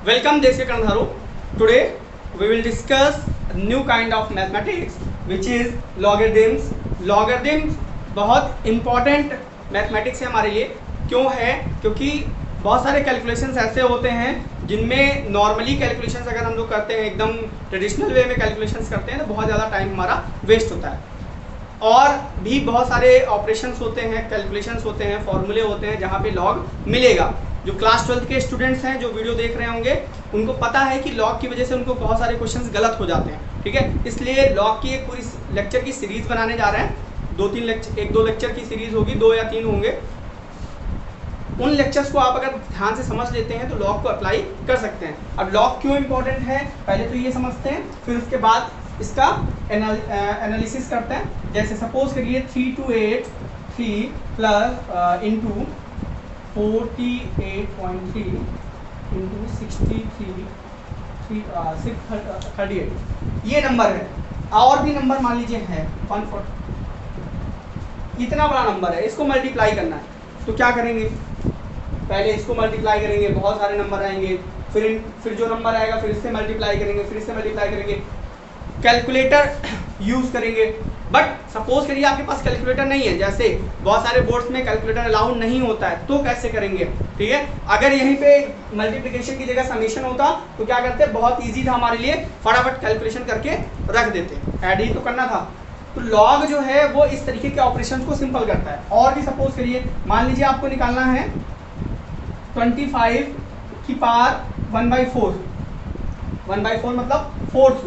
Welcome Deske Kandharu. Today we will discuss a new kind of mathematics which is logarithms. Logarithms बहुत important mathematics है हमारे लिए. क्यों है? क्योंकि बहुत सारे कैलकुलेशंस ऐसे होते हैं जिनमें नॉर्मली कैलकुलेशंस अगर हम लोग करते हैं एकदम ट्रेडिशनल वे में कैलकुलेशंस करते हैं तो बहुत ज़्यादा टाइम हमारा वेस्ट होता है. और भी बहुत सारे ऑपरेशंस होते हैं, कैलकुलेशंस होते हैं, फॉर्मूले होते हैं जहाँ पे लॉग मिलेगा. जो क्लास 12 के स्टूडेंट्स हैं जो वीडियो देख रहे होंगे उनको पता है कि लॉग की वजह से उनको बहुत सारे क्वेश्चंस गलत हो जाते हैं. ठीक है, इसलिए लॉग की एक पूरी लेक्चर की सीरीज बनाने जा रहे हैं. 1-2 लेक्चर की सीरीज होगी, 2 या 3 होंगे. उन लेक्चर्स को आप अगर ध्यान से समझ लेते हैं तो लॉग को अप्लाई कर सकते हैं. अब लॉग क्यों इंपॉर्टेंट है पहले तो ये समझते हैं, फिर उसके बाद इसका एनालिसिस करते हैं. जैसे सपोज करिए 3 to 8 3 प्लस इंटू 48.3 इंटू 638 ये नंबर है. और भी नंबर मान लीजिए है 140, इतना बड़ा नंबर है, इसको मल्टीप्लाई करना है. तो क्या करेंगे, पहले इसको मल्टीप्लाई करेंगे, बहुत सारे नंबर आएंगे, फिर जो नंबर आएगा फिर इससे मल्टीप्लाई करेंगे, फिर इससे मल्टीप्लाई करेंगे, कैलकुलेटर यूज करेंगे. बट सपोज करिए आपके पास कैलकुलेटर नहीं है, जैसे बहुत सारे बोर्ड्स में कैलकुलेटर अलाउड नहीं होता है, तो कैसे करेंगे. ठीक है, अगर यहीं पे मल्टीप्लिकेशन की जगह समेशन होता तो क्या करते, बहुत इजी था हमारे लिए, फटाफट कैलकुलेशन करके रख देते, ऐड ही तो करना था. तो लॉग जो है वो इस तरीके के ऑपरेशंस को सिंपल करता है. और भी सपोज करिए, मान लीजिए आपको निकालना है 25 की पावर 1/4. 1/4 मतलब फोर्थ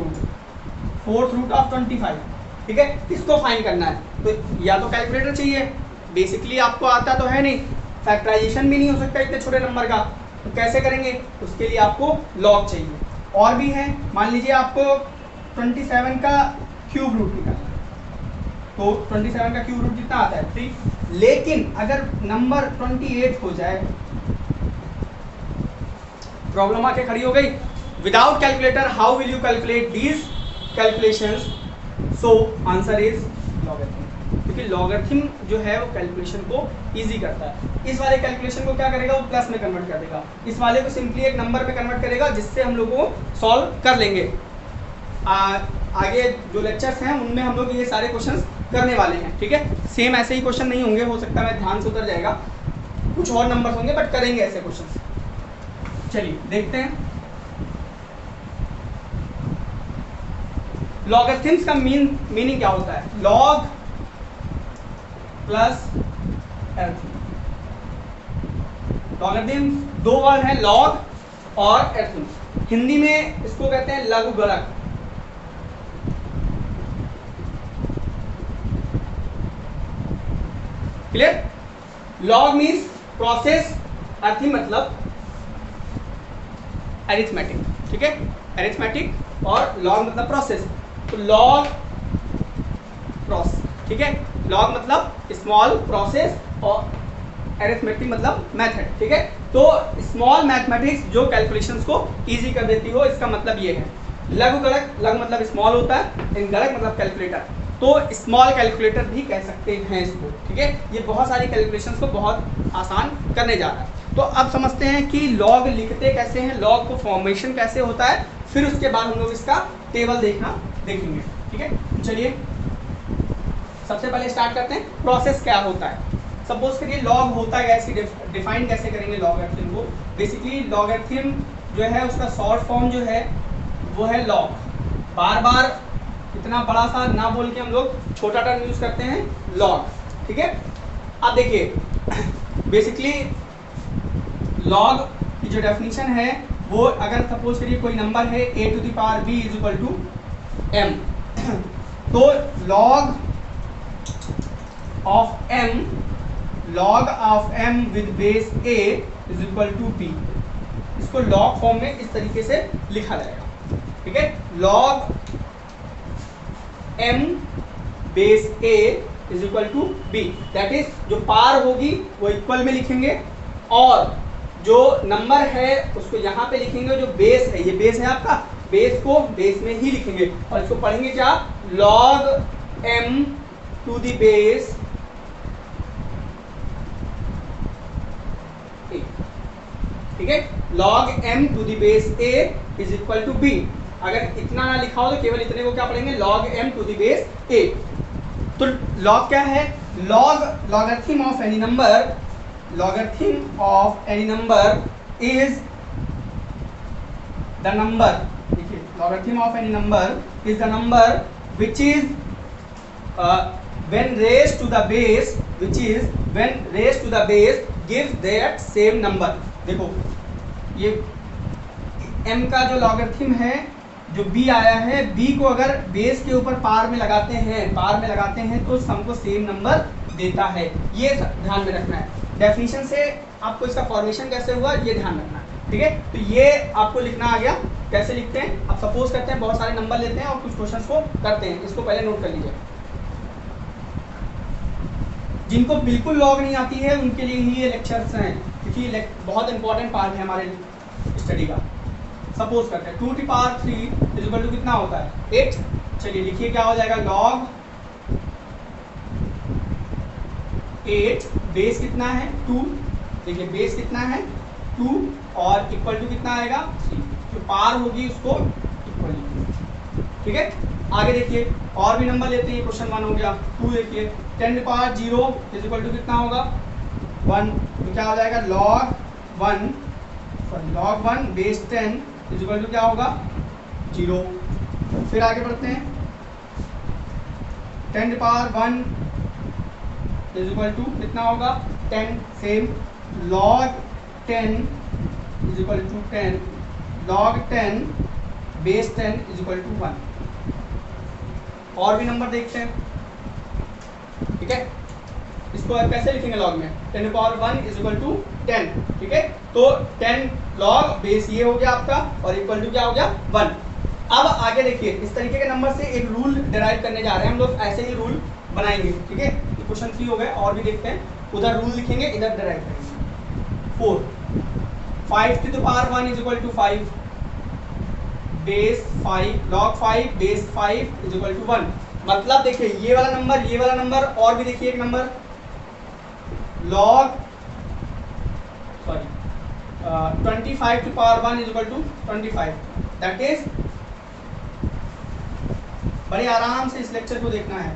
रूट ऑफ 25. ठीक है, इसको फाइंड करना है तो या तो कैलकुलेटर चाहिए, बेसिकली आपको आता तो है नहीं, फैक्टराइजेशन भी नहीं हो सकता इतने छोटे नंबर का, तो कैसे करेंगे, उसके लिए आपको लॉग चाहिए. और भी है, मान लीजिए आपको 27 का क्यूब रूट निकालना है, तो 27 का क्यूब रूट कितना आता है 3. लेकिन अगर नंबर 28 हो जाए, प्रॉब्लम आके खड़ी हो गई. Without calculator how will you calculate these calculations. So answer is logarithm, क्योंकि लॉगरिथम जो है वो कैलकुलेशन को इजी करता है. इस वाले कैलकुलेशन को क्या करेगा, वो प्लस में कन्वर्ट कर देगा, इस वाले को सिंपली एक नंबर में कन्वर्ट करेगा, जिससे हम लोग को सॉल्व कर लेंगे. आगे जो लेक्चर्स हैं उनमें हम लोग ये सारे क्वेश्चंस करने वाले हैं. ठीक है, सेम ऐसे ही क्वेश्चन नहीं होंगे, हो सकता है ध्यान से उतर जाएगा, कुछ और नंबर होंगे बट करेंगे ऐसे क्वेश्चन. चलिए देखते हैं. लॉगरिथम्स का मीनिंग क्या होता है, लॉग प्लस एरिथम. लॉगरिथम्स दो वर्ड है, लॉग और एरिथम. हिंदी में इसको कहते हैं लघुगणक. क्लियर. लॉग मीन्स प्रोसेस, एरिथम मतलब अरिथमेटिक. ठीक है, अरिथमेटिक और लॉग मतलब प्रोसेस. तो लॉग प्रोसेस, ठीक है, लॉग मतलब स्मॉल प्रोसेस और अरिथमेटिक मतलब मेथड. ठीक है, तो स्मॉल मैथमेटिक्स जो कैलकुलेशंस को इजी कर देती हो, इसका मतलब ये है. लघुगणक, लघु मतलब स्मॉल होता है, गणक मतलब कैलकुलेटर, तो स्मॉल कैलकुलेटर भी कह सकते हैं इसको. ठीक है, ये बहुत सारी कैलकुलेशंस को बहुत आसान करने जा रहा है. तो अब समझते हैं कि लॉग लिखते कैसे हैं, लॉग को फॉर्मेशन कैसे होता है, फिर उसके बाद हम लोग इसका टेबल देखेंगे. ठीक है, चलिए सबसे पहले स्टार्ट करते हैं, प्रोसेस क्या होता है. सपोज करिए लॉग होता है, ऐसी डिफाइन कैसे करेंगे लॉगरिथम को. बेसिकली लॉगरिथम जो है उसका शॉर्ट फॉर्म जो है वो है लॉग. बार बार इतना बड़ा सा ना बोल के हम लोग छोटा टर्म यूज करते हैं, लॉग. ठीक है, अब देखिए बेसिकली लॉग की जो डेफिनेशन है वो, अगर सपोज करिए कोई नंबर है a to the power b is equal to m, तो log of m with base a is equal to b. इसको लॉग फॉर्म में इस तरीके से लिखा जाएगा. ठीक है, log m base a is equal to b. That is जो पार होगी वो इक्वल में लिखेंगे, और जो नंबर है उसको यहाँ पे लिखेंगे. जो बेस है, ये बेस है आपका, बेस को बेस में ही लिखेंगे, और इसको पढ़ेंगे क्या, log m to the base a. ठीक है, log m to the base a is equal to b। अगर इतना ना लिखा हो तो केवल इतने को क्या पढ़ेंगे, log m to the base a। तो log क्या है, logarithm of any number, logarithm of any number is the number, देखिए logarithm of any number is the number which is when raised to the base, which is when raised to the base gives that same number। देखो ये m का जो logarithm है, जो b आया है, b को अगर बेस के ऊपर पार में लगाते हैं तो हमको सेम नंबर देता है। ये ध्यान में रखना है। डेफिनेशन से आपको इसका फॉर्मेशन कैसे हुआ ये ध्यान रखना है, ठीक है। तो ये आपको लिखना आ गया। कैसे लिखते हैं, आप सपोज करते हैं बहुत सारे नंबर लेते हैं और कुछ क्वेश्चंस को करते हैं। इसको पहले नोट कर लीजिए। जिनको बिल्कुल लॉग नहीं आती है उनके लिए ही ये लेक्चर्स हैं, क्योंकि बहुत इंपॉर्टेंट पार्ट है हमारे स्टडी का। सपोज करते हैं 2 की पावर 3 इज इक्वल टू कितना होता है, 8। चलिए लिखिए क्या हो जाएगा, log 8 बेस कितना है 2। देखिए बेस कितना है 2 और इक्वल टू कितना आएगा 3। जो पार होगी उसको इक्वल, ठीक है। आगे देखिए और भी नंबर लेते हैं। क्वेश्चन 1 हो गया 2। देखिए 10 की पावर 0 इज इक्वल टू कितना होगा 1। तो क्या हो जाएगा log 1 base 10 is equal to क्या होगा 0। फिर आगे बढ़ते हैं 10 की पावर 1 इज इक्वल टू कितना होगा 10। Same log 10 is equal to 10, log 10 base 10 is equal to 1। और भी नंबर देखते हैं, ठीक है। इसको कैसे लिखेंगे लॉग में, 10 पावर 1 इज इक्वल टू 10, ठीक है। तो 10 लॉग बेस ये हो गया आपका और इक्वल टू क्या हो गया 1। अब आगे देखिए इस तरीके के नंबर से एक रूल डिराइव करने जा रहे हैं हम लोग। ऐसे ही रूल बनाएंगे, ठीक है। क्वेश्चन 3 हो गए और भी देखते हैं। उधर रूल लिखेंगे, इधर डिराइव करेंगे। 4 5 to the power 1 is equal to 5 base 5 log 5 base 5 is equal to 1। मतलब देखिए ये वाला नंबर और भी देखिए एक number log 25 to power 1 is equal to 25। That is बड़े आराम से इस लेक्चर को देखना है।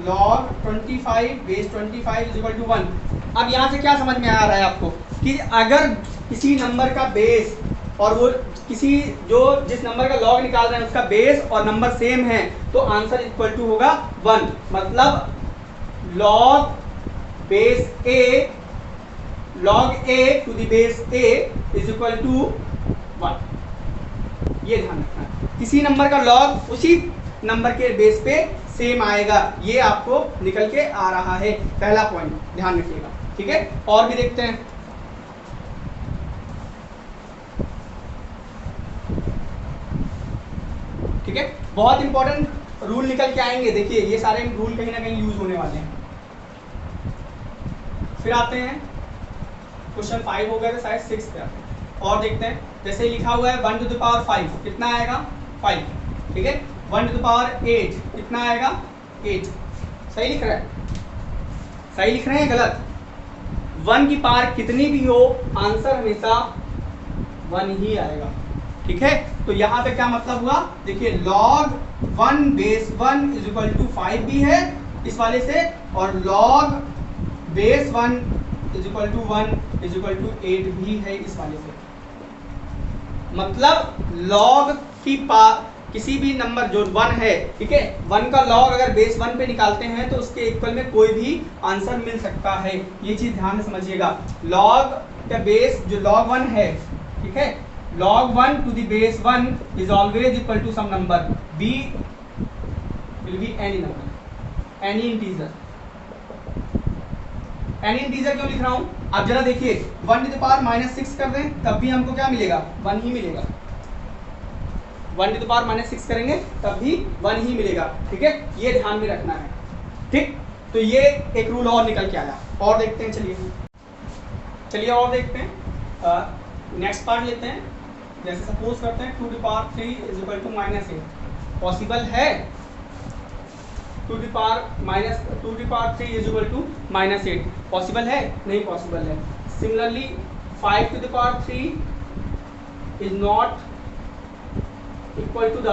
log 25 base 25 is equal to 1। अब यहाँ से क्या समझ में आ रहा है आपको कि अगर किसी नंबर का बेस और वो जिस नंबर का लॉग निकाल रहे हैं उसका बेस और नंबर सेम है तो आंसर इक्वल टू होगा 1। मतलब log base a log a to the base a is equal to 1। ये ध्यान रखना है। किसी नंबर का लॉग उसी नंबर के बेस पे सेम आएगा, ये आपको निकल के आ रहा है। पहला पॉइंट ध्यान रखिएगा, ठीक है। और भी देखते हैं। ठीक है, बहुत इंपॉर्टेंट रूल निकल के आएंगे। देखिए ये सारे रूल कहीं ना कहीं यूज होने वाले हैं। फिर आते हैं क्वेश्चन 5 हो गया तो शायद 6 पे आते हैं और देखते हैं। जैसे लिखा हुआ है 1 to the power 5 कितना आएगा 5, ठीक है। 1 to the power 8 कितना आएगा 8। सही लिख रहा है, सही लिख रहे हैं गलत। 1 की पावर कितनी भी हो आंसर हमेशा 1 ही आएगा, ठीक है। तो यहाँ पे क्या मतलब हुआ, देखिए log 1 base 1 is equal to 5 भी है इस वाले से और log base 1 is equal to 1 is equal to 8 भी है इस वाले से। मतलब log की किसी भी नंबर जो 1 है, ठीक है, 1 का log अगर बेस 1 पे निकालते हैं तो उसके इक्वल में कोई भी आंसर मिल सकता है। ये चीज ध्यान से समझिएगा। log का बेस जो log 1 है, ठीक है, log 1 to the base 1 is always equal to some number, b will be any number, any integer। any integer क्यों लिख रहा हूं, आप जरा देखिए 1 to the power -6 कर दें तब भी हमको क्या मिलेगा 1 ही मिलेगा। 1 to the power -6 करेंगे तब भी 1 ही मिलेगा, ठीक है। ये ध्यान में रखना है, ठीक। तो ये एक रूल और निकल के आया। और देखते हैं, चलिए और देखते हैं। नेक्स्ट पार्ट लेते हैं। जैसे सपोज करते हैं 2 to the power 3 is equal to -8। Possible है 2 to the power 3 is equal to -8 possible है? नहीं पॉसिबल है। Similarly 5 to the power 3 is not equal to the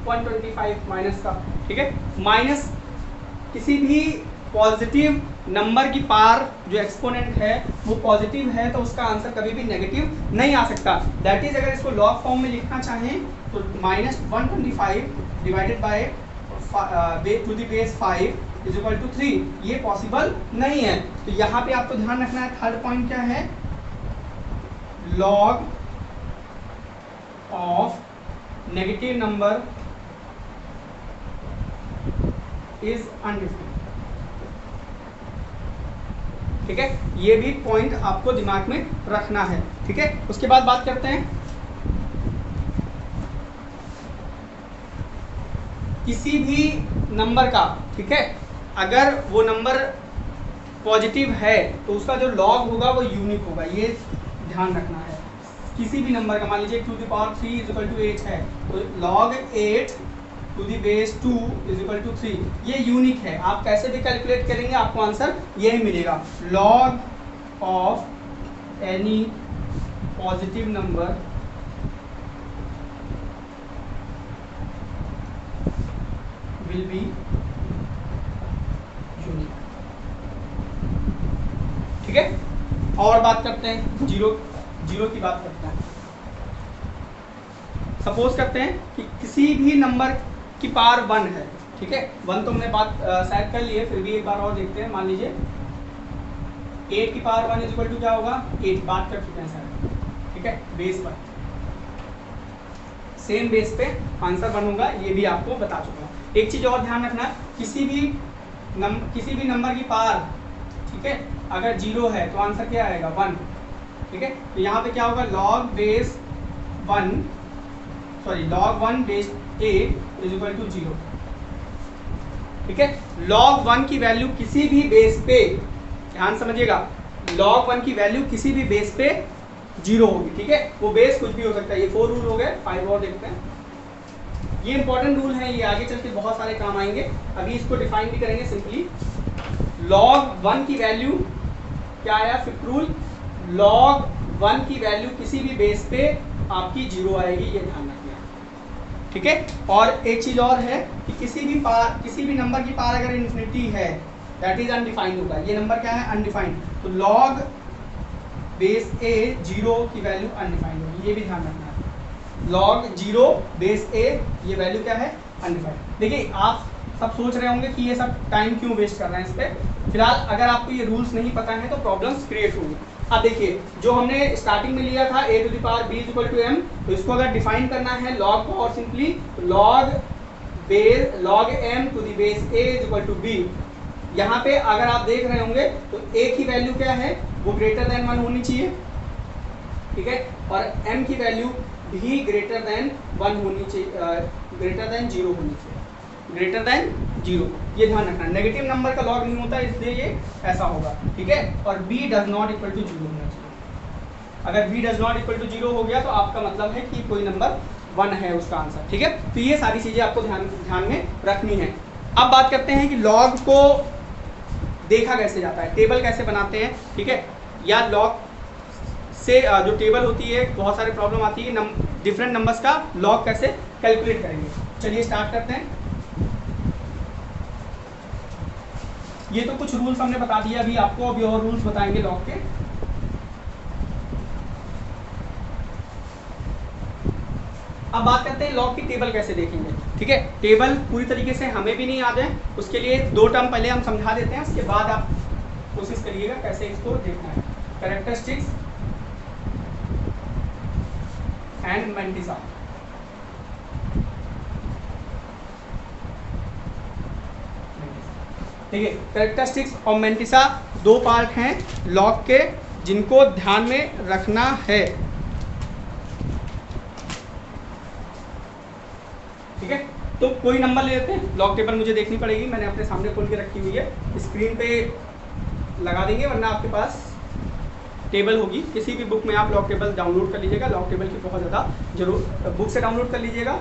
125 minus का, ठीक है। माइनस किसी भी पॉजिटिव नंबर की पार जो एक्सपोनेंट है वो पॉजिटिव है तो उसका आंसर कभी भी नेगेटिव नहीं आ सकता। दैट इज अगर इसको लॉग फॉर्म में लिखना चाहें तो -125 divided by to the base 5 is equal to 3, ये पॉसिबल नहीं है। तो यहाँ पे आपको ध्यान रखना है, थर्ड पॉइंट क्या है, log of negative number is undefined, ठीक है। ये भी पॉइंट आपको दिमाग में रखना है, ठीक है। उसके बाद बात करते हैं किसी भी नंबर का, ठीक है, अगर वो नंबर पॉजिटिव है तो उसका जो लॉग होगा वो यूनिक होगा, ये ध्यान रखना है। किसी भी नंबर का, मान लीजिए 2 to the power 3 is equal to 8 है तो log 8 to the base 2 is equal to 3, ये यूनिक है। आप कैसे भी कैलकुलेट करेंगे आपको आंसर यही मिलेगा। log of any positive number will be unique, ठीक है। और बात करते हैं जीरो की बात करते हैं। सपोज करते हैं कि किसी भी नंबर की पावर 1 है, ठीक है। 1 तो हमने बात शायद कर ली है, फिर भी एक बार और देखते हैं। मान लीजिए 8 की पावर 1 इज इक्वल टू क्या होगा, 8, बात कर चुके हैं सर, ठीक है। बेस 1, सेम बेस पे आंसर 1 होगा, ये भी आपको बता चुका हूँ। एक चीज और ध्यान रखना, किसी भी नंबर की पावर, ठीक है, अगर 0 है तो आंसर क्या आएगा, 1, ठीक है। तो यहाँ पे क्या होगा, log 1 base 8 is equal to 0, ठीक है। log 1 की वैल्यू किसी भी बेस पे, ध्यान समझिएगा, log 1 की वैल्यू किसी भी बेस पे 0 होगी, ठीक है। वो बेस कुछ भी हो सकता है। ये 4 रूल हो गए, 5 और देखते हैं। ये इंपॉर्टेंट रूल है, ये आगे चल के बहुत सारे काम आएंगे। अभी इसको डिफाइन भी करेंगे सिंपली। log 1 की वैल्यू क्या आया, फिफ्थ रूल, log 1 की वैल्यू किसी भी बेस पे आपकी 0 आएगी, ये ध्यान रखना, ठीक है। और एक चीज और है कि किसी भी नंबर की पावर अगर इन्फिनिटी है दैट इज अनडिफाइंड होगा। ये नंबर क्या है, अनडिफाइंड, तो log बेस a 0 की वैल्यू अनडिफाइंड होगी, ये भी ध्यान रखना है। log 0 बेस a, ये वैल्यू क्या है, अनडिफाइंड। देखिए आप सब सोच रहे होंगे कि ये सब टाइम क्यों वेस्ट कर रहे हैं इस पे। फिलहाल अगर आपको ये रूल्स नहीं पता है तो प्रॉब्लम्स क्रिएट होंगी। अब देखिए जो हमने स्टार्टिंग में लिया था a to the power b is equal to m, तो इसको अगर डिफाइन करना है log को, और simply log m to the base a is equal to b। यहाँ पे अगर आप देख रहे होंगे तो a की वैल्यू क्या है, वो ग्रेटर देन 1 होनी चाहिए, ठीक है। और m की वैल्यू भी ग्रेटर देन 1 होनी चाहिए, ग्रेटर देन 0 होनी चाहिए, ग्रेटर देन 0, ये ध्यान रखना। नेगेटिव नंबर का लॉग नहीं होता, इसलिए ये ऐसा होगा, ठीक है। और b does not equal to 0 होना चाहिए। अगर b does not equal to 0 हो गया तो आपका मतलब है कि कोई नंबर 1 है उसका आंसर, ठीक है। तो ये सारी चीजें आपको ध्यान में रखनी है। अब बात करते हैं कि लॉग को देखा कैसे जाता है, टेबल कैसे बनाते हैं, ठीक है। या लॉग से जो टेबल होती है, बहुत सारी प्रॉब्लम आती है, डिफरेंट नंबर्स का लॉग कैसे कैलकुलेट करेंगे। चलिए स्टार्ट करते हैं। ये तो कुछ रूल्स हमने बता दिया, अभी आपको अभी और रूल्स बताएंगे लॉग के। अब बात करते हैं लॉग की टेबल कैसे देखेंगे, ठीक है। टेबल पूरी तरीके से हमें भी नहीं याद है, उसके लिए 2 टर्म पहले हम समझा देते हैं, उसके बाद आप कोशिश करिएगा कैसे इसको देखना है। Characteristics and mantissa. ठीक है, कैरेक्टरिस्टिक्स और मैंटिसा 2 पार्ट हैं लॉग के जिनको ध्यान में रखना है, ठीक है। तो कोई नंबर ले लेते हैं, लॉग टेबल मुझे देखनी पड़ेगी, मैंने अपने सामने खोल के रखी हुई है, स्क्रीन पे लगा देंगे, वरना आपके पास टेबल होगी। किसी भी बुक में आप लॉग टेबल डाउनलोड कर लीजिएगा, लॉग टेबल की बहुत ज़्यादा जरूर बुक से डाउनलोड कर लीजिएगा,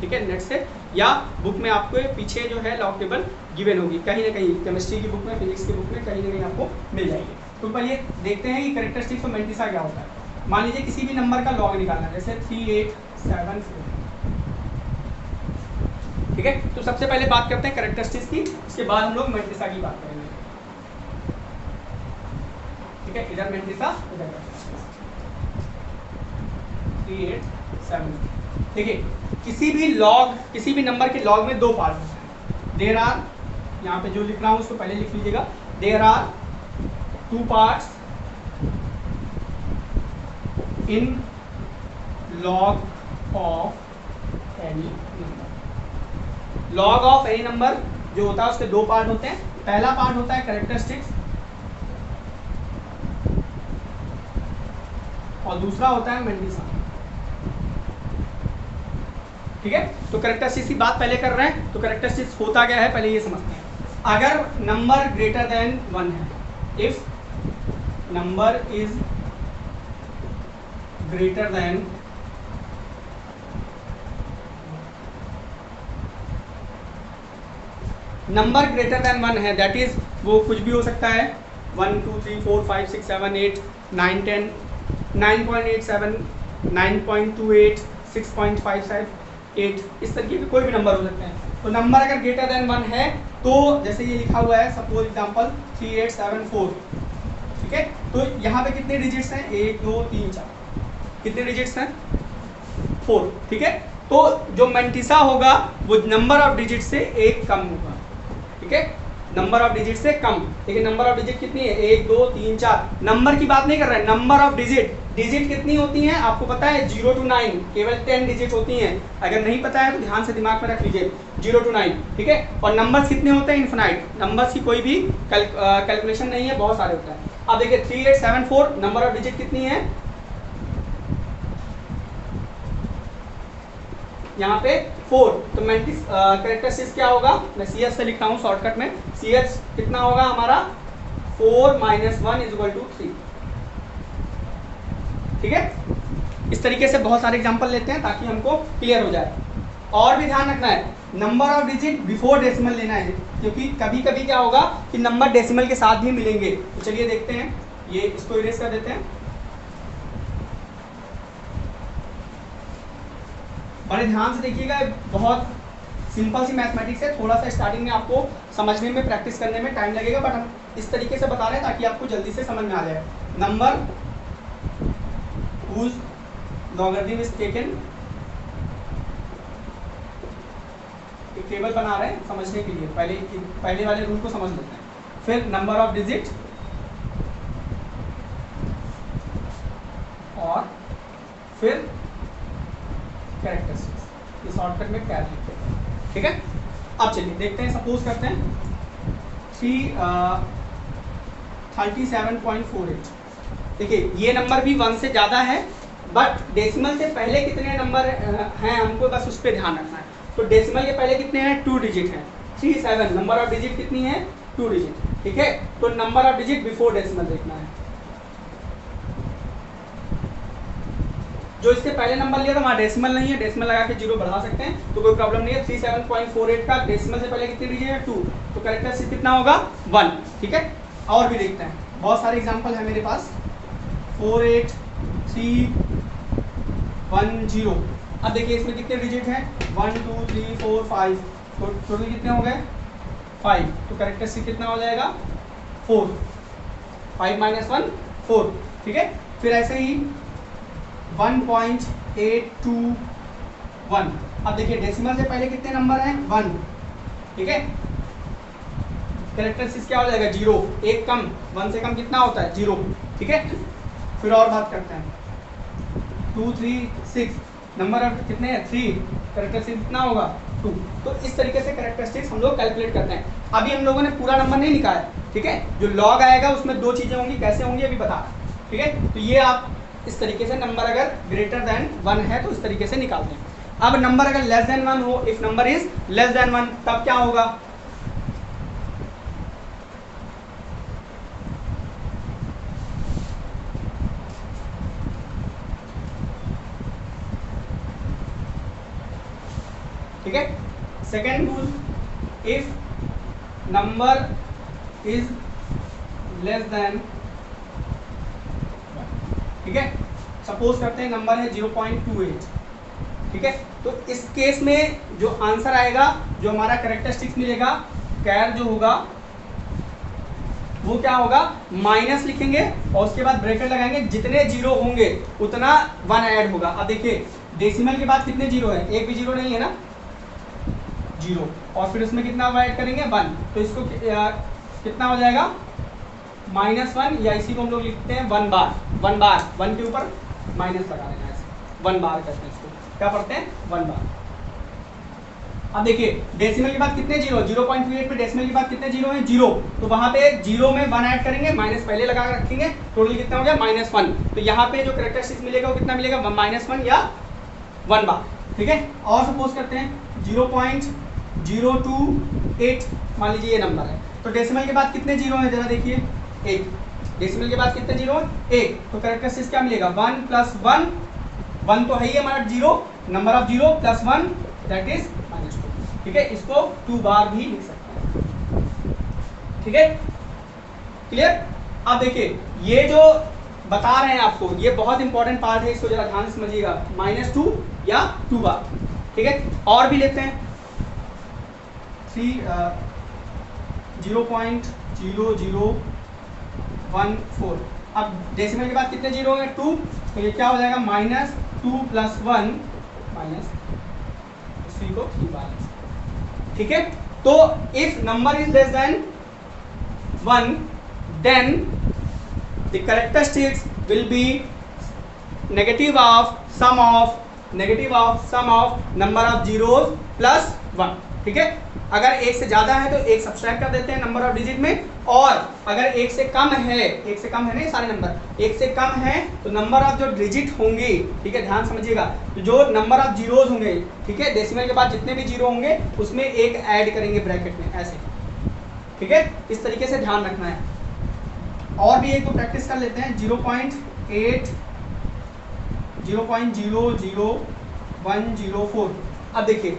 ठीक है, नेट से, या बुक में आपको पीछे जो है लॉग टेबल गिवन होगी कहीं ना कहीं, केमिस्ट्री की बुक में, फिजिक्स की बुक में कहीं ना कहीं आपको मिल जाएगी। तो पहले देखते हैं कि कैरेक्टरिस्टिक्स और मैंटिसा क्या होता है। मान लीजिए किसी भी नंबर का लॉग निकालना है, जैसे 3874, ठीक है। तो सबसे पहले बात करते हैं कैरेक्टरिस्टिक्स की, उसके बाद हम लोग मैंटिसा की बात करेंगे, ठीक है। इधर मैंटिसा, इधर 3874, ठीक है। किसी भी नंबर के लॉग में दो पार्ट होते हैं। देयर आर, यहाँ पे जो लिख रहा हूँ उसको पहले लिख लीजिएगा, there are 2 parts in log of any number। log of any number जो होता है उसके दो पार्ट होते हैं। पहला पार्ट होता है कैरेक्टरिस्टिक्स और दूसरा होता है मैंटिसा, ठीक है। तो कैरेक्टरिस्टिक्स की बात पहले कर रहे हैं, तो कैरेक्टरिस्टिक्स होता क्या है पहले ये समझते हैं। अगर नंबर ग्रेटर देन 1 है, if number is greater than number greater than 1 है, दैट इज वो कुछ भी हो सकता है, 1 2 3 4 5 6 7 8 9 10 9.87 9.28 6.57 8, इस तरीके के कोई भी नंबर हो सकते हैं। तो नंबर अगर ग्रेटर देन 1 है तो जैसे ये लिखा हुआ है, सपोज एग्जांपल 3874, ठीक है। तो यहाँ पे कितने डिजिट्स हैं, 1 2 3 4, कितने डिजिट्स हैं, 4, ठीक है। तो जो मैंटिसा होगा वो नंबर ऑफ डिजिट से एक कम होगा, ठीक है, नंबर ऑफ डिजिट से कम। देखिए नंबर ऑफ डिजिट कितनी है, 1 2 3 4, नंबर की बात नहीं कर रहे हैं, नंबर ऑफ डिजिट। डिजिट कितनी होती हैं आपको पता है, 0 to 9 केवल 10 डिजिट होती हैं। अगर नहीं पता है तो ध्यान से दिमाग में रख लीजिए, 0 to 9, ठीक है। और नंबर्स कितने होते हैं, इन्फिनाइट, नंबर्स की कोई भी कैलकुलेशन नहीं है, बहुत सारे होता है। अब देखिए 3874 नंबर ऑफ डिजिट कितनी है, यहाँ पे 4, तो मैंटिस कैरेक्टरिस्टिक्स क्या होगा, मैं CS से लिख रहा हूँ शॉर्टकट में, CS कितना होगा हमारा, 4 - 1 = 3, ठीक है। इस तरीके से बहुत सारे एग्जांपल लेते हैं ताकि हमको क्लियर हो जाए। और भी ध्यान रखना है, number of digit before decimal लेना है, क्योंकि कभी कभी क्या होगा कि नंबर डेसिमल के साथ भी मिलेंगे। तो चलिए देखते हैं, ये इसको इरेज कर देते हैं। बड़े ध्यान से देखिएगा, बहुत सिंपल सी मैथमेटिक्स है, थोड़ा सा स्टार्टिंग में आपको समझने में, प्रैक्टिस करने में टाइम लगेगा, बट हम इस तरीके से बता रहे हैं ताकि आपको जल्दी से समझ में आ जाए। Number whose logarithm is taken, एक टेबल बना रहे हैं समझने के लिए, पहले वाले रूल को समझ लेते हैं। फिर नंबर ऑफ डिजिट और फिर कैरेक्टरिस्टिक्स, ये शॉर्टकट में कैर लिखते हैं, ठीक है। अब चलिए देखते हैं, सपोज करते हैं 37.48। देखिए ये नंबर भी 1 से ज़्यादा है, बट डेसिमल से पहले कितने नंबर हैं हमको बस उस पर ध्यान रखना है। तो डेसिमल के पहले कितने हैं, 2 डिजिट हैं, 37, नंबर ऑफ डिजिट कितनी है, 2 डिजिट, ठीक है। तो number of digit before decimal देखना है। जो इससे पहले नंबर लिया था वहाँ डेसिमल नहीं है, डेसिमल लगा के 0 बढ़ा सकते हैं, तो कोई प्रॉब्लम नहीं है। 37.48 का डेसिमल से पहले कितनी डिजिट है, 2, तो कैरेक्टरिस्टिक कितना होगा, 1, ठीक है। और भी देखते हैं, बहुत सारे एग्जाम्पल है मेरे पास। 48310। अब देखिए इसमें कितने डिजिट हैं, 1 2 3 4 5, तो टोटल कितने हो गए, 5, तो कैरेक्टरिस्टिक कितना हो जाएगा, 4, 5 - 1 4, ठीक है। फिर ऐसे ही 1.821। अब देखिए डेसिमल से पहले कितने नंबर हैं, 1, ठीक है। कैरेक्टरिस्टिक्स क्या हो जाएगा, 0, एक कम, 1 से कम कितना होता है, 0, ठीक है। फिर और बात करते हैं, 2 3 6, नंबर ऑफ कितने हैं, 3, कैरेक्टरिस्टिक्स कितना होगा, 2। तो इस तरीके से कैरेक्टरिस्टिक्स हम लोग कैलकुलेट करते हैं। अभी हम लोगों ने पूरा नंबर नहीं निकाला, ठीक है। जो लॉग आएगा उसमें 2 चीज़ें होंगी, कैसे होंगी अभी बता, ठीक है। तो ये आप इस तरीके से नंबर अगर ग्रेटर देन 1 है तो इस तरीके से निकालते हैं। अब नंबर अगर लेस देन 1 हो, if number is less than 1, तब क्या होगा, ठीक है। Second rule, if number is less then, ठीक है। सपोज करते हैं नंबर है 0.28, ठीक है। तो इस केस में जो आंसर आएगा, जो हमारा कैरेक्टरिस्टिक्स मिलेगा, कैर जो होगा वो क्या होगा, माइनस लिखेंगे और उसके बाद ब्रैकेट लगाएंगे, जितने जीरो होंगे उतना 1 ऐड होगा। अब देखिए डेसिमल के बाद कितने जीरो है, एक भी जीरो नहीं है ना, जीरो, और फिर उसमें कितना ऐड करेंगे 1, तो इसको कितना हो जाएगा -1, या इसी को हम लोग लिखते हैं 1 बार, 1 के ऊपर माइनस लगा देना, ऐसे 1 बार करते हैं इसको, क्या पढ़ते हैं 1 बार। अब देखिए डेसिमल के बाद कितने जीरो, 0.28 पे डेसिमल के बाद कितने जीरो हैं, 0, तो वहां पे जीरो में 1 ऐड करेंगे, माइनस पहले लगा रखेंगे, टोटल कितना हो गया -1, तो यहाँ पे जो कैरेक्टरिस्टिक्स मिलेगा वो कितना मिलेगा, -1 या 1 बार, ठीक है। और सपोज करते हैं 0.028 मान लीजिए ये नंबर है, तो डेसिमल के बाद कितने जीरो हैं, जरा देखिए 1, डेसिमल के बाद कितने जीरो हैं 1, तो कैरेक्टरिस्टिक्स क्या मिलेगा 1 + 1 तो है ही हमारा zero, number of zero + 1 that is -2, ठीक है। इसको 2 बार भी लिख सकते हैं, ठीक है, क्लियर। अब देखिए ये जो बता रहे हैं आपको, ये बहुत इंपॉर्टेंट पार्ट है, इसको जरा ध्यान से समझिएगा, -2 या 2 बार, ठीक है। और भी लेते हैं 0.0014, अब डेसिमल के बाद कितने जीरो होंगे 2, तो ये क्या हो जाएगा -2 + 1 -3 को 3 बार, ठीक है। तो if number is less than 1 then the characteristics will be negative of sum of number of zeros plus 1, ठीक है। अगर 1 से ज्यादा है तो 1 सब्सट्रैक्ट कर देते हैं नंबर ऑफ डिजिट में, और अगर 1 से कम है, 1 से कम है नहीं सारे नंबर, 1 से कम है तो नंबर ऑफ जो डिजिट होंगे, ठीक है, ध्यान समझिएगा, तो जो नंबर ऑफ जीरोज होंगे, ठीक है, डेसिमल के बाद जितने भी जीरो होंगे उसमें 1 ऐड करेंगे ब्रैकेट में, ऐसे, ठीक है, इस तरीके से ध्यान रखना है। और भी एक को प्रैक्टिस कर लेते हैं 0.00104। अब देखिए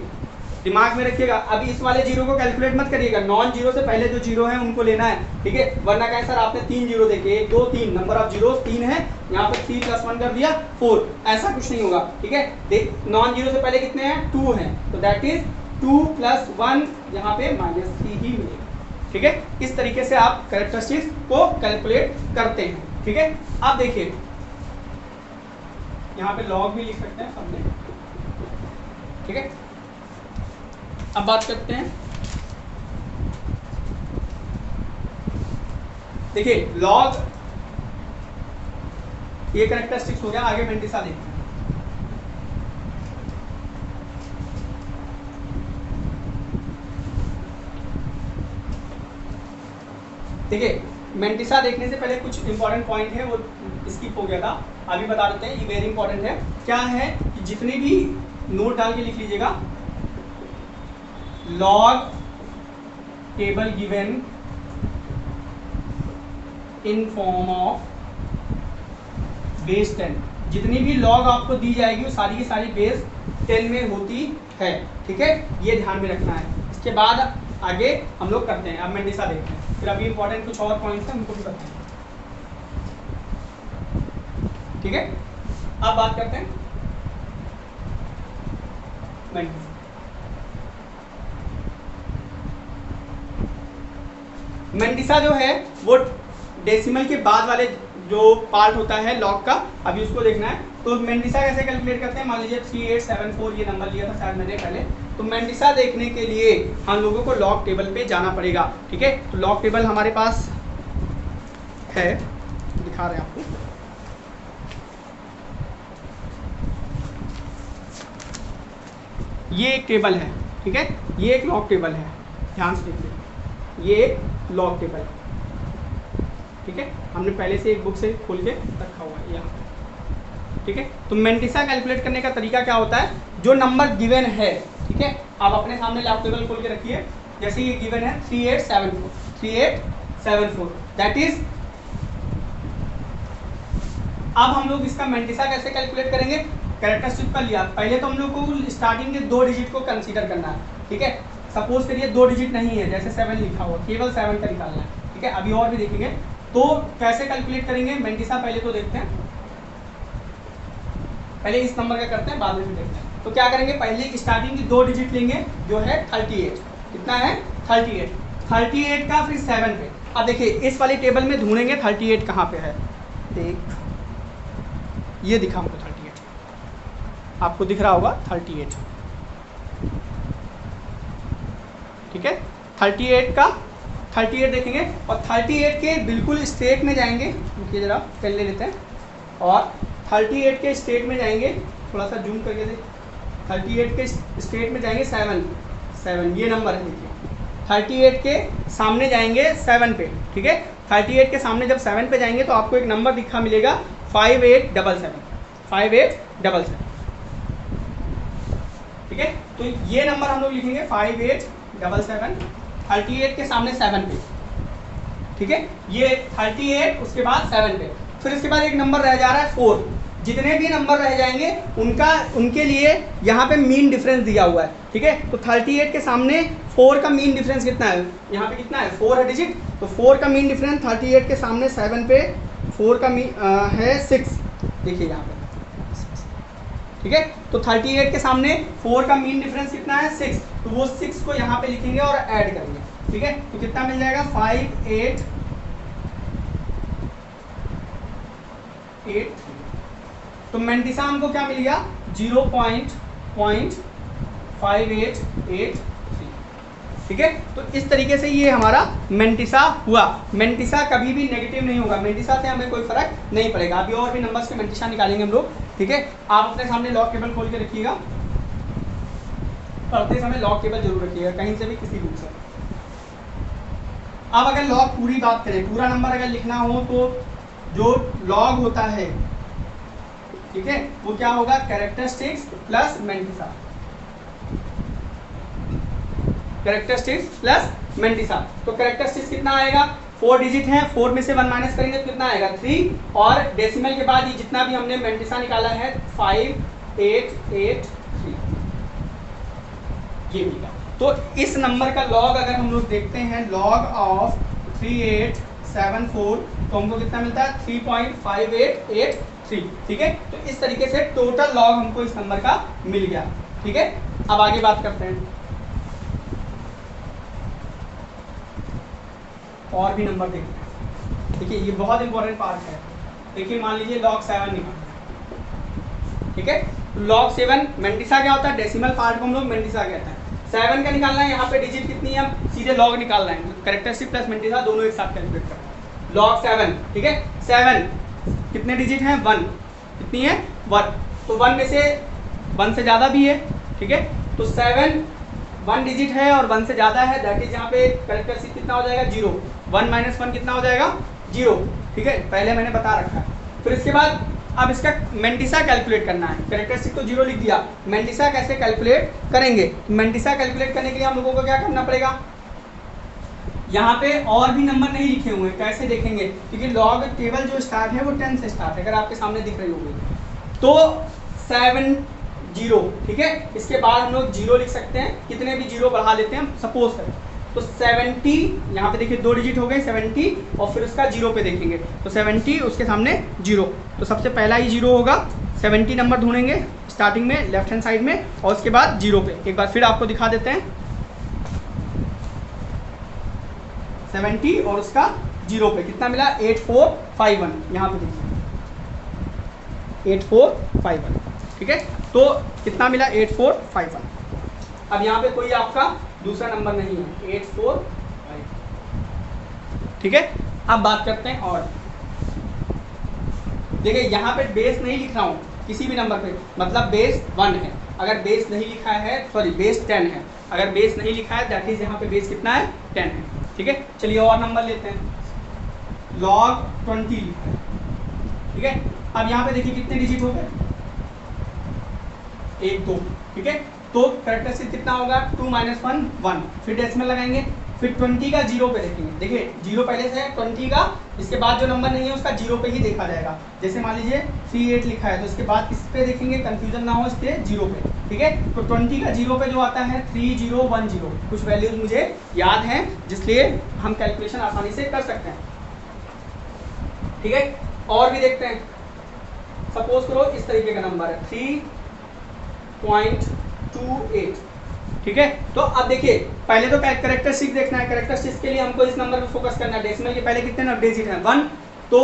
दिमाग में रखिएगा, अभी इस वाले जीरो को कैलकुलेट मत करिएगा, नॉन जीरो से पहले जो जीरो है उनको लेना है, ठीक है, वरना कहें सर आपने 3 जीरो देखे, 1 2 3, नंबर ऑफ जीरो 3 है, यहाँ पर 3 + 1 कर दिया 4, ऐसा कुछ नहीं होगा, ठीक है। देख नॉन जीरो से पहले कितने हैं 2 हैं, तो दैट इज 2 + 1 यहाँ पे -3 ही मिलेगा, ठीक है। इस तरीके से आप कैरेक्टरिस्टिक्स को कैलकुलेट करते हैं, ठीक है। अब देखिए यहाँ पे लॉग भी लिख सकते हैं सबने, ठीक है। अब बात करते हैं, देखिए लॉग ये कैरेक्टरिस्टिक्स हो गया, आगे मेंटिसा देखते हैं। देखिए मेंटिसा देखने से पहले कुछ इंपॉर्टेंट पॉइंट है, वो स्किप हो गया था, अभी बता देते हैं, ये वेरी इंपॉर्टेंट है। क्या है कि जितने भी नोट डाल के लिख लीजिएगा, log table given in form of base 10, जितनी भी लॉग आपको दी जाएगी वो सारी की सारी बेस 10 में होती है, ठीक है, ये ध्यान में रखना है। इसके बाद आगे हम लोग करते हैं, अब मेंटिसा देखते हैं, फिर अभी इंपॉर्टेंट कुछ और पॉइंट्स हैं उनको भी करते हैं, ठीक है। अब बात करते हैं मेंटिसा। मेंटिसा जो है वो डेसिमल के बाद वाले जो पार्ट होता है लॉग का, अभी उसको देखना है। तो मेंटिसा कैसे कैलकुलेट करते हैं, मान लीजिए 3874 ये नंबर लिया था शायद मैंने पहले, तो मेंटिसा देखने के लिए हम लोगों को लॉग टेबल पे जाना पड़ेगा, ठीक है। तो लॉग टेबल हमारे पास है, दिखा रहे हैं आपको, ये एक टेबल है, ठीक है, ये एक लॉग टेबल है, ध्यान से देखिए, ये एक लॉग टेबल है, ठीक है, हमने पहले से एक बुक से खोल के रखा हुआ है यहाँ, ठीक है। तो मेंटिसा कैलकुलेट करने का तरीका क्या होता है, जो नंबर गिवन है, ठीक है, आप अपने सामने लॉग टेबल खोल के रखिए, जैसे ये गिवन है 3874 दैट इज, अब हम लोग इसका मेंटिसा कैसे कैलकुलेट करेंगे, कैरेक्टरिस्टिक का लिया, पहले तो हम लोग को स्टार्टिंग के 2 डिजिट को कंसीडर करना है, ठीक है। सपोज करिए 2 डिजिट नहीं है, जैसे 7 लिखा हुआ, केवल 7 का निकालना है, ठीक है, अभी और भी देखेंगे। तो कैसे कैलकुलेट करेंगे मेंटिसा, पहले तो देखते हैं पहले इस नंबर का करते हैं, बाद में फिर देखते हैं। तो क्या करेंगे, पहले स्टार्टिंग की 2 डिजिट लेंगे जो है 38। कितना है 38। 38 का फिर 7 पे। अब देखिए इस वाली टेबल में ढूंढेंगे 38 कहाँ पे है। देख ये दिखा हमको 38, आपको दिख रहा होगा 38, ठीक है। 38 का 38 देखेंगे और 38 के बिल्कुल स्ट्रेट में जाएंगे, रुकिए जरा पेन ले लेते हैं, और 38 के स्ट्रेट में जाएंगे, थोड़ा सा जूम करके देख, 38 के स्ट्रेट में जाएंगे 7 ये नंबर है देखिए। 38 के सामने जाएंगे 7 पे, ठीक है। 38 के सामने जब 7 पे जाएंगे तो आपको एक नंबर दिखा मिलेगा 5877, ठीक है। तो ये नंबर हम लोग लिखेंगे 5877, 38 के सामने 7 पे, ठीक है। ये 38 उसके बाद 7 पे, फिर इसके बाद एक नंबर रह जा रहा है 4। जितने भी नंबर रह जाएंगे उनके लिए यहाँ पे मीन डिफरेंस दिया हुआ है, ठीक है। तो 38 के सामने 4 का मीन डिफरेंस कितना है, यहाँ पे कितना है 4 है डिजिट, तो 4 का मीन डिफरेंस 38 के सामने 7 पे 4 का मीन है 6, देखिए यहाँ पे, ठीक है। तो 38 के सामने 4 का मीन डिफरेंस कितना है 6, तो वो 6 को यहाँ पे लिखेंगे और ऐड करेंगे, ठीक है। तो कितना मिल जाएगा 5883, तो मेंटिसा हमको क्या मिल गया 0.5883, ठीक है। तो इस तरीके से ये हमारा मेंटिसा हुआ। मेंटिसा कभी भी नेगेटिव नहीं होगा, मेंटिसा से हमें कोई फर्क नहीं पड़ेगा। अभी और भी नंबर्स के मेंटिसा निकालेंगे हम लोग, ठीक है। आप अपने सामने लॉग टेबल खोल के रखिएगा, पढ़ते समय लॉग टेबल जरूर रखिएगा, कहीं से भी किसी बुक से। अब अगर लॉग पूरी बात करें, पूरा नंबर अगर लिखना हो तो जो लॉग होता है, ठीक है, वो क्या होगा characteristics plus mantissa, characteristics plus mantissa. तो कैरेक्टरिस्टिक्स कितना आएगा, 4 डिजिट है, 4 में से 1 माइनस करेंगे तो कितना आएगा 3, और डेसिमल के बाद ये जितना भी हमने मेंटिसा निकाला है 5883 ये मिलेगा। तो इस नंबर का लॉग अगर हम लोग देखते हैं, लॉग ऑफ 3874, तो हमको कितना मिलता है 3.5883, ठीक है। तो इस तरीके से टोटल लॉग हमको इस नंबर का मिल गया, ठीक है। अब आगे बात करते हैं, और भी नंबर देखते हैं। देखिए ये बहुत इंपॉर्टेंट पार्ट है। देखिए मान लीजिए log 7 निकालना, ठीक है। log 7 मेंटिसा क्या होता है, डेसिमल पार्ट को हम लोग मेंटिसा कहते हैं। 7 का निकालना है, यहाँ पे डिजिट कितनी है, हम सीधे log निकालना है, कैरेक्टरिस्टिक प्लस मेंटिसा दोनों एक साथ कैलकुलेट करना है। log 7, ठीक है। 7 कितने डिजिट हैं 1, कितनी है 1, तो 1 में से 1 से ज़्यादा भी है, ठीक है। तो 7 1 डिजिट है और 1 से ज़्यादा है, दैट इज यहाँ पे कैरेक्टरिस्टिक कितना हो जाएगा 0, 1 माइनस 1 कितना हो जाएगा 0, ठीक है, पहले मैंने बता रखा है। फिर इसके बाद अब इसका मेंटिसा कैलकुलेट करना है, कैरेक्टरिस्टिक तो 0 लिख दिया, मेंटिसा कैसे कैलकुलेट करेंगे। मेंटिसा कैलकुलेट करने के लिए हम लोगों को क्या करना पड़ेगा, यहाँ पे और भी नंबर नहीं लिखे हुए हैं, कैसे देखेंगे, क्योंकि लॉग टेबल जो स्टार्ट है वो 10 से स्टार्ट है, अगर आपके सामने दिख रही होगी तो 7 0, ठीक है। इसके बाद हम लोग 0 लिख सकते हैं, कितने भी 0 बढ़ा लेते हैं हम, सपोज करें तो 70, यहाँ पे देखिए 2 डिजिट हो गए 70, और फिर उसका 0 पे देखेंगे तो 70 उसके सामने 0, तो सबसे पहला ही 0 होगा, 70 नंबर ढूंढेंगे स्टार्टिंग में लेफ्ट हैंड साइड में, और उसके बाद 0 पे। एक बार फिर आपको दिखा देते हैं, 70 और उसका 0 पे कितना मिला 8451, यहाँ पे देखिए 8451, ठीक है। तो कितना मिला 8451। अब यहाँ पे कोई आपका दूसरा नंबर नहीं है, 845, ठीक है। अब बात करते हैं और देखिए यहाँ पे बेस नहीं लिख रहा हूँ किसी भी नंबर पे, मतलब बेस 1 है, अगर बेस नहीं लिखा है, सॉरी बेस 10 है, अगर बेस नहीं लिखा है दैट इज यहाँ पे बेस कितना है 10 है, ठीक है। चलिए और नंबर लेते हैं, log 20 लिखा है, ठीक है। अब यहाँ पे देखिए कितने डिजिट हो गए 1 2, ठीक है। तो कैरेक्टरिस्टिक कितना होगा 2 माइनस 1 1, फिर डेसिमल लगाएंगे, फिर 20 का 0 पे देखेंगे, देखिए 0 पहले से है 20 का, इसके बाद जो नंबर नहीं है उसका 0 पे ही देखा जाएगा। जैसे मान लीजिए 38 लिखा है तो इसके बाद किस पे देखेंगे, कंफ्यूजन ना हो इसलिए 0 पे, ठीक है। तो 20 का 0 पे जो आता है 3010, कुछ वैल्यूज मुझे याद हैं जिसलिए हम कैलकुलेशन आसानी से कर सकते हैं, ठीक है। और भी देखते हैं, सपोज करो इस तरीके का नंबर है 3.28, ठीक है। तो अब देखिए पहले तो कैरेक्टरिस्टिक देखना है, कैरेक्टरिस्टिक्स के लिए हमको इस नंबर पे फोकस करना है। डेसिमल के पहले कितने डिजिट हैं 1, तो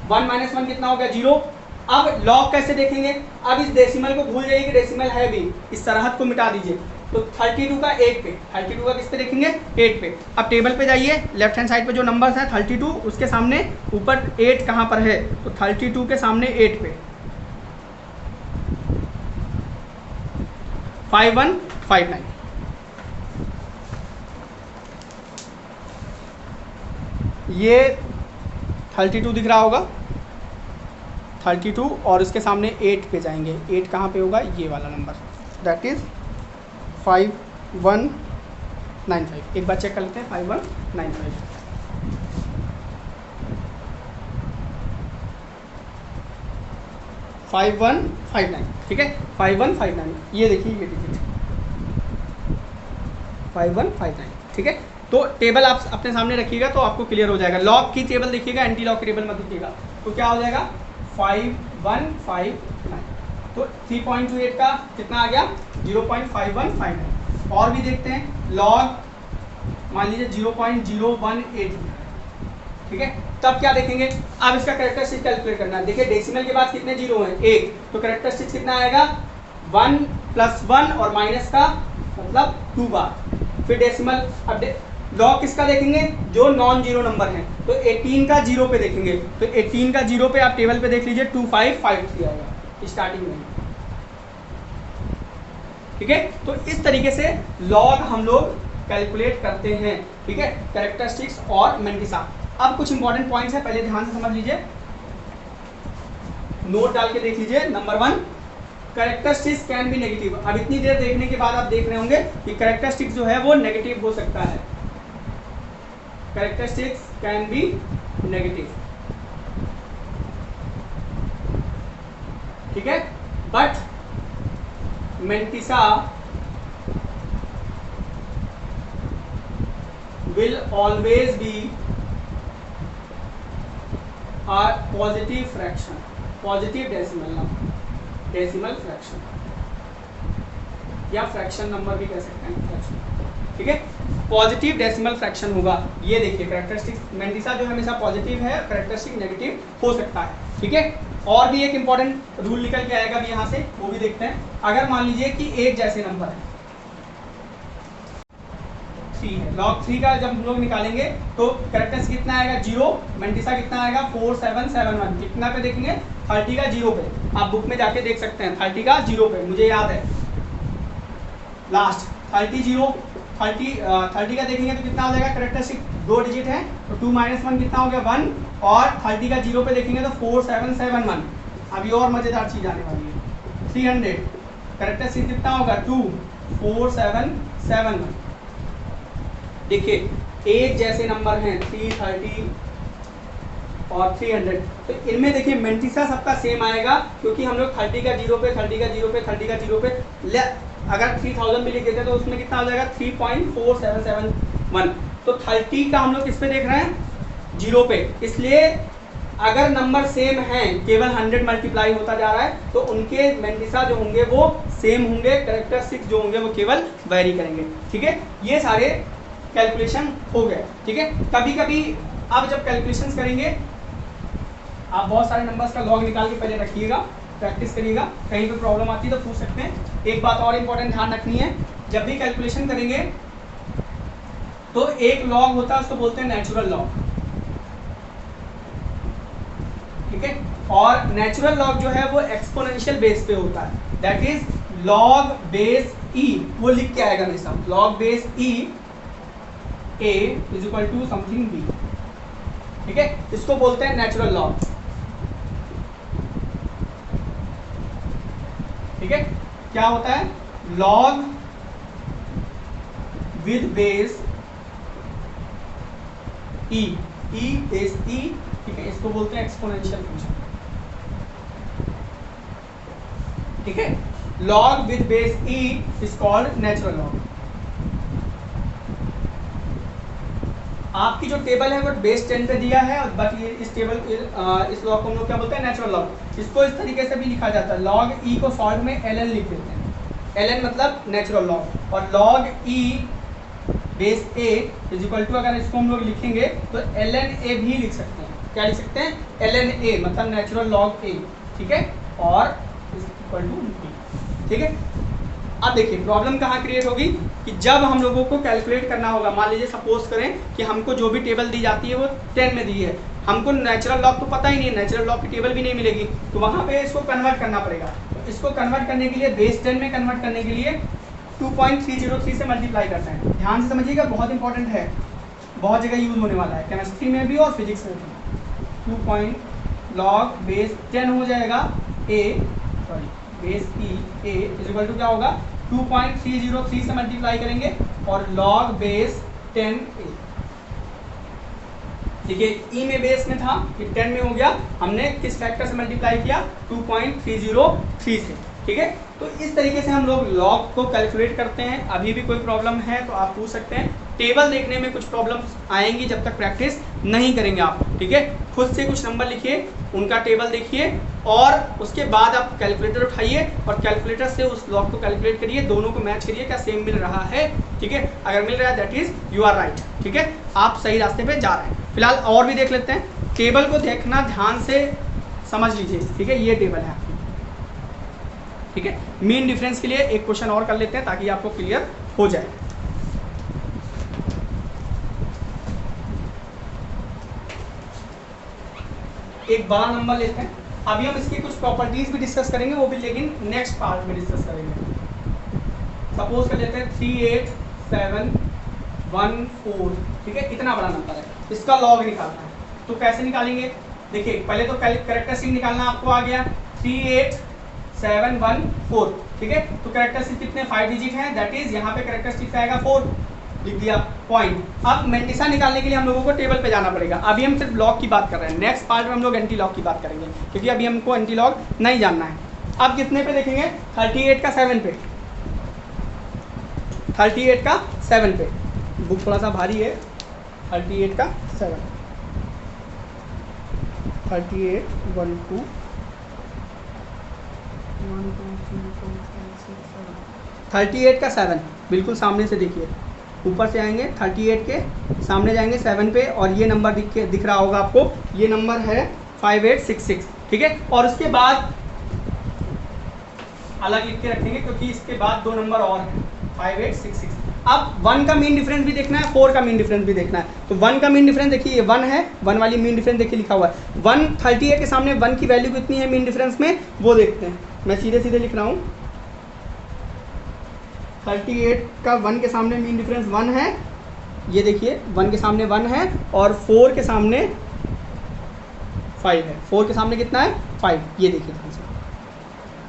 1 - 1 कितना हो गया 0। अब लॉग कैसे देखेंगे, अब इस डेसिमल को भूल जाइए कि डेसिमल है भी, इस सरहद को मिटा दीजिए। तो 32 का 8 पे, 32 का किस पे देखेंगे 8 पे। अब टेबल पे जाइए, लेफ्ट हैंड साइड पे जो नंबर्स है 32, उसके सामने ऊपर 8 कहाँ पर है, तो 32 के सामने 8 पे 5159। ये 32 दिख रहा होगा, 32 और उसके सामने 8 पे जाएंगे। 8 कहाँ पे होगा, ये वाला नंबर, दैट इज 5195। एक बार चेक कर लेते हैं 5195। 5159, ठीक है 5159। ये देखिए ये डिजिट 5159, ठीक है। तो टेबल आप अपने सामने रखिएगा तो आपको क्लियर हो जाएगा। लॉग की टेबल देखिएगा, एंटी लॉग की टेबल मत देखिएगा। तो क्या हो जाएगा 5159। तो 3.28 का कितना आ गया 0.5159। और भी देखते हैं, लॉग मान लीजिए 0.018, ठीक है। तब क्या देखेंगे, अब इसका कैरेक्टरिस्टिक कैलकुलेट करना है। देखिए डेसिमल के बाद कितने जीरो हैं 1, तो कैरेक्टरिस्टिक कितना आएगा 1 + 1 और माइनस का मतलब 2 बार। फिर डेसिमल, अब लॉग किसका देखेंगे, जो नॉन जीरो नंबर है, तो 18 का 0 पे देखेंगे। तो 18 का 0 पे आप टेबल पे देख लीजिए 2553 आएगा स्टार्टिंग में, ठीक है। तो इस तरीके से लॉग हम लोग कैलकुलेट करते हैं, ठीक है, कैरेक्टरिस्टिक्स और मेंटिसा। अब कुछ इंपॉर्टेंट पॉइंट्स है, पहले ध्यान से समझ लीजिए, नोट डाल के देख लीजिए। Number 1, characteristics can be negative. अब इतनी देर देखने के बाद आप देख रहे होंगे कि कैरेक्टरिस्टिक्स जो है वो नेगेटिव हो सकता है। कैरेक्टरिस्टिक्स कैन बी नेगेटिव, ठीक है, but mantissa will always be a positive fraction, positive decimal number, decimal fraction या फ्रैक्शन नंबर भी कह सकते हैं, फ्रैक्शन, ठीक है। पॉजिटिव डेसिमल फ्रैक्शन होगा। ये देखिए कैरेक्टरिस्टिक्स मेंटिसा जो है हमेशा पॉजिटिव है, कैरेक्टरिस्टिक नेगेटिव हो सकता है, ठीक है। और भी एक इंपॉर्टेंट रूल निकल के आएगा भी यहाँ से, वो भी देखते हैं। अगर मान लीजिए कि एक जैसे नंबर है 3 है, log 3 का जब हम लोग निकालेंगे तो कैरेक्टरिस्टिक कितना आएगा 0, मेंटिसा कितना आएगा 4771। कितना पे देखेंगे 30 का 0 पे। आप बुक में जाके देख सकते हैं 30 का 0 पे, मुझे याद है लास्ट 30 का देखेंगे तो कितना हो जाएगा, कैरेक्टरिस्टिक 2 डिजिट है तो 2 - 1 कितना हो गया 1, और 30 का 0 पे देखेंगे तो 4771। अभी और मजेदार चीज आने वाली है, 300 कैरेक्टरिस्टिक कितना होगा 2, 4771। देखिए एक जैसे नंबर हैं 330 और 300, तो इनमें देखिए मेंटिसा सबका सेम आएगा, क्योंकि हम लोग 30 का 0 पे 30 का 0 पे 30 का 0 पे अगर 3000 भी लिख देते तो उसमें कितना हो जाएगा 3.4771। तो 30 का हम लोग किस पे देख रहे हैं 0 पे, इसलिए अगर नंबर सेम हैं, केवल 100 मल्टीप्लाई होता जा रहा है, तो उनके मेंटिसा जो होंगे वो सेम होंगे, कैरेक्टरिस्टिक्स जो होंगे वो केवल वेरी करेंगे, ठीक है। ये सारे कैलकुलेशन हो गए, ठीक है। कभी कभी आप जब कैलकुलेशंस करेंगे, आप बहुत सारे नंबर्स का लॉग निकाल के पहले रखिएगा, प्रैक्टिस करिएगा, कहीं पे प्रॉब्लम आती है तो पूछ सकते हैं। एक बात और इंपॉर्टेंट ध्यान रखनी है, जब भी कैलकुलेशन करेंगे तो एक लॉग होता है, उसको बोलते हैं नेचुरल लॉग, ठीक है। और नेचुरल लॉग जो है वो एक्सपोनेंशियल बेस पे होता है, that is log base E, वो लिख के आएगा हमेशा, log base E a is equal to something b, ठीक है। इसको बोलते हैं नेचुरल लॉग, ठीक है। क्या होता है log with base e, base e, ठीक है, इसको बोलते हैं एक्सपोनेंशियल फंक्शन, ठीक है। Log with base e is called natural log. आपकी जो टेबल है वो बेस 10 पे दिया है, और बाकी इस टेबल इस लॉग को हम लोग क्या बोलते हैं, नेचुरल लॉग। इसको इस तरीके से भी लिखा जाता है, लॉग ई को शॉर्ट में ln लिख देते हैं, ln मतलब नेचुरल लॉग, और log E base A is equal to, अगर इसको हम लोग लिखेंगे तो ln ए भी लिख सकते हैं। क्या लिख सकते हैं, ln ए मतलब नेचुरल लॉग ए, ठीक है, और इज इक्वल टू बी, ठीक है। अब देखिए प्रॉब्लम कहाँ क्रिएट होगी कि जब हम लोगों को कैलकुलेट करना होगा, मान लीजिए सपोज करें कि हमको जो भी टेबल दी जाती है वो 10 में दी है, हमको नेचुरल लॉग तो पता ही नहीं है, नेचुरल लॉग की टेबल भी नहीं मिलेगी, तो वहाँ पे इसको कन्वर्ट करना पड़ेगा। तो इसको कन्वर्ट करने के लिए बेस 10 में कन्वर्ट करने के लिए 2.303 से मल्टीप्लाई करते हैं। ध्यान से समझिएगा, बहुत इंपॉर्टेंट है, बहुत जगह यूज होने वाला है, केमिस्ट्री में भी और फिजिक्स में भी। 2 लॉग बेस 10 हो जाएगा a, sorry base e a is equal to क्या होगा, 2.303 से मल्टीप्लाई करेंगे और log बेस 10 ए। देखिए ई में बेस में था, फिर 10 में हो गया, हमने किस फैक्टर से मल्टीप्लाई किया, 2.303 से, ठीक है। तो इस तरीके से हम लोग लॉग को कैलकुलेट करते हैं। अभी भी कोई प्रॉब्लम है तो आप पूछ सकते हैं। टेबल देखने में कुछ प्रॉब्लम्स आएंगी जब तक प्रैक्टिस नहीं करेंगे आप, ठीक है। खुद से कुछ नंबर लिखिए, उनका टेबल देखिए, और उसके बाद आप कैलकुलेटर उठाइए और कैलकुलेटर से उस लॉग को कैलकुलेट करिए, दोनों को मैच करिए, क्या सेम मिल रहा है, ठीक है। अगर मिल रहा है that is you are right, ठीक है, आप सही रास्ते पे जा रहे हैं। फिलहाल और भी देख लेते हैं। टेबल को देखना ध्यान से समझ लीजिए, ठीक है, ये टेबल है आपकी, ठीक है। मीन डिफरेंस के लिए एक क्वेश्चन और कर लेते हैं ताकि आपको क्लियर हो जाए। एक बड़ा नंबर लेते हैं, अभी हम इसकी कुछ प्रॉपर्टीज भी डिस्कस करेंगे, वो भी लेकिन नेक्स्ट पार्ट में डिस्कस करेंगे। सपोज कर लेते हैं 38714, ठीक है, इतना बड़ा नंबर है, इसका लॉग निकालना है। तो कैसे निकालेंगे, देखिए पहले तो कैरेक्टरिस्टिक निकालना आपको आ गया, 38714, ठीक है। तो कैरेक्टरिस्टिक कितने 5 डिजिट हैं, दैट इज यहाँ पे कैरेक्टरिस्टिक आएगा 4, लिख दिया पॉइंट। अब मेंटिसा निकालने के लिए हम लोगों को टेबल पे जाना पड़ेगा। अभी हम सिर्फ लॉग की बात कर रहे हैं, नेक्स्ट पार्ट में हम लोग एंटी लॉग की बात करेंगे, क्योंकि अभी हमको एंटी लॉग नहीं जानना है। अब कितने पे देखेंगे, 38 का 7 पे, 38 का 7 पे, बुक थोड़ा सा भारी है, 38 का 7, 38 1 2 38 का 7, बिल्कुल सामने से देखिए, ऊपर से आएंगे 38 के सामने जाएंगे 7 पे, और ये नंबर दिख रहा होगा आपको, ये नंबर है 5866, ठीक है। और उसके बाद अलग लिख के रखेंगे क्योंकि इसके बाद 2 नंबर और हैं, 5866। अब 1 का मीन डिफरेंस भी देखना है, 4 का मीन डिफरेंस भी देखना है। तो 1 का मीन डिफरेंस देखिए, ये 1 है, 1 वाली मीन डिफरेंस देखिए लिखा हुआ है, 138 के सामने 1 की वैल्यू कितनी है मीन डिफरेंस में, वो देखते हैं। मैं सीधे सीधे लिख रहा हूँ, 38 का 1 के सामने मीन डिफरेंस 1 है, ये देखिए 1 के सामने 1 है, और 4 के सामने 5 है। 4 के सामने कितना है, 5, ये देखिए ध्यान से,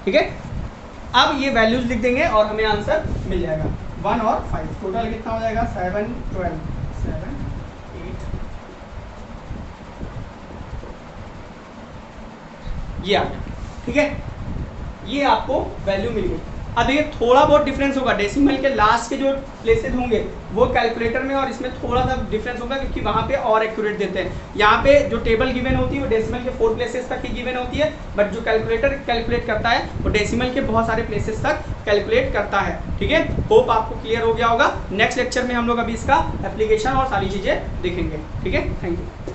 ठीक है। अब ये वैल्यूज लिख देंगे और हमें आंसर मिल जाएगा, 1 और 5, टोटल कितना हो जाएगा, 7 12 7 8, ये आ गया, ठीक है। ये आपको वैल्यू मिल गई। अब देखिए थोड़ा बहुत डिफरेंस होगा, डेसिमल के लास्ट के जो प्लेसेस होंगे वो कैलकुलेटर में और इसमें थोड़ा सा डिफरेंस होगा, क्योंकि वहाँ पे और एक्यूरेट देते हैं। यहाँ पे जो टेबल गिवन होती है वो डेसिमल के 4 प्लेसेस तक ही गिवन होती है, बट जो कैलकुलेटर कैलकुलेट करता है वो डेसिमल के बहुत सारे प्लेसेस तक कैलकुलेट करता है, ठीक है। होप आपको क्लियर हो गया होगा। नेक्स्ट लेक्चर में हम लोग अभी इसका एप्लीकेशन और सारी चीज़ें देखेंगे, ठीक है। Thank you.